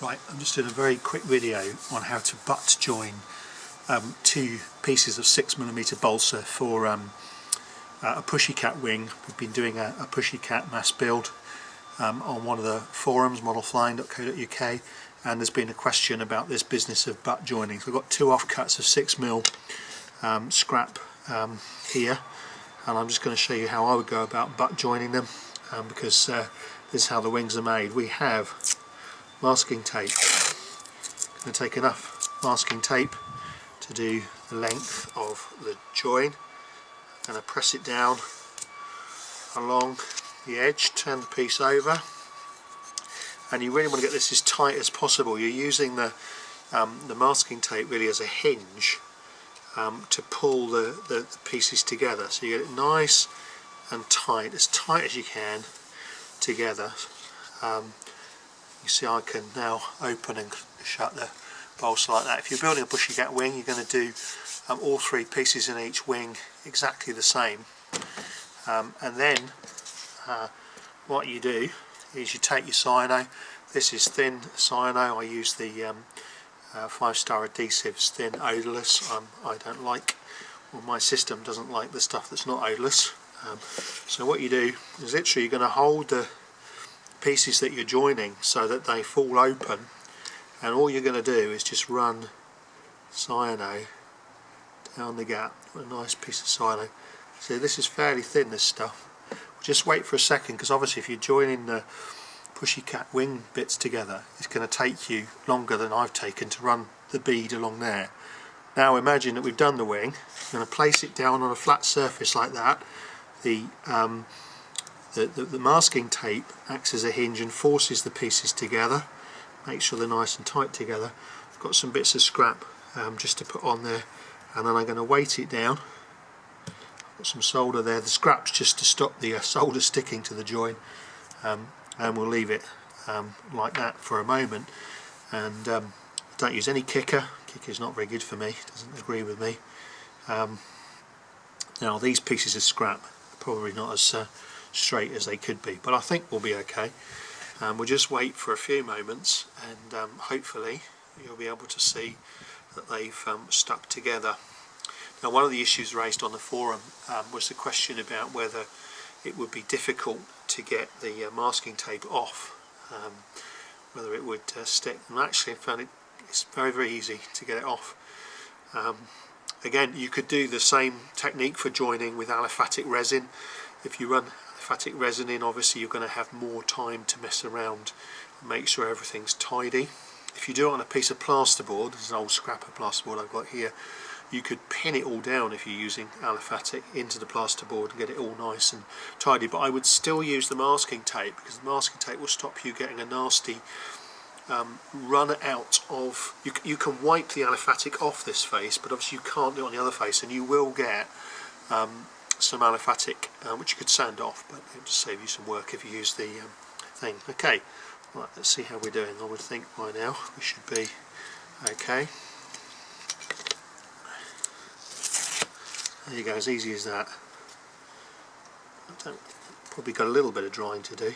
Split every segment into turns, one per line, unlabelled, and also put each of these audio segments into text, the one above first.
Right, I'm just doing a very quick video on how to butt join two pieces of 6mm balsa for a pussycat wing. We've been doing a pussycat mass build on one of the forums, modelflying.co.uk, and there's been a question about this business of butt joining. So we've got two offcuts of 6mm scrap here, and I'm just going to show you how I would go about butt joining them, because this is how the wings are made. We have masking tape. I'm going to take enough masking tape to do the length of the join. I'm going to press it down along the edge, turn the piece over, and you really want to get this as tight as possible. You're using the masking tape really as a hinge to pull the pieces together, so you get it nice and tight as you can together. You see I can now open and shut the balsa like that. If you're building a pussycat wing, you're going to do all three pieces in each wing exactly the same, and then what you do is you take your cyano. This is thin cyano. I use the 5-star adhesives, thin, odourless. I don't like, well, my system doesn't like the stuff that's not odourless. So what you do is literally you're going to hold the pieces that you're joining so that they fall open, and all you're going to do is just run cyano down the gap. A nice piece of cyano. See, this is fairly thin, this stuff. Just wait for a second, because obviously if you're joining the pussycat wing bits together, it's going to take you longer than I've taken to run the bead along there. Now imagine that we've done the wing. I'm going to place it down on a flat surface like that. The masking tape acts as a hinge and forces the pieces together, make sure they're nice and tight together. I've got some bits of scrap just to put on there, and then I'm going to weight it down. I've got some solder there. The scrap's just to stop the solder sticking to the join, and we'll leave it like that for a moment. And don't use any kicker. Kicker's not very good for me, doesn't agree with me. Now these pieces of scrap are probably not as straight as they could be, but I think we'll be okay. We'll just wait for a few moments, and hopefully you'll be able to see that they've stuck together. Now, one of the issues raised on the forum was the question about whether it would be difficult to get the masking tape off, whether it would stick. And actually I found it's very easy to get it off. Again, you could do the same technique for joining with aliphatic resin. If you run aliphatic resin in, obviously you're going to have more time to mess around and make sure everything's tidy. If you do it on a piece of plasterboard, this is an old scrap of plasterboard I've got here, you could pin it all down if you're using aliphatic into the plasterboard and get it all nice and tidy. But I would still use the masking tape, because the masking tape will stop you getting a nasty run out of. You can wipe the aliphatic off this face, but obviously you can't do it on the other face, and you will get some aliphatic which you could sand off, but it will just save you some work if you use the thing. Okay, right, let's see how we're doing. I would think by now we should be okay. There you go, as easy as that. Probably got a little bit of drying to do,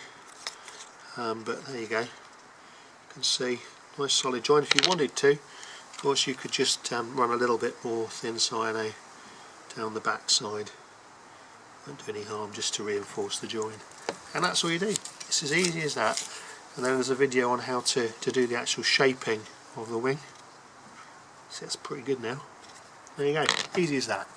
but there you go. You can see, nice solid join. If you wanted to, of course, you could just run a little bit more thin cyano down the back side. Won't do any harm, just to reinforce the join. And that's all you do. It's as easy as that. And then there's a video on how to do the actual shaping of the wing. See, that's pretty good now. There you go, easy as that.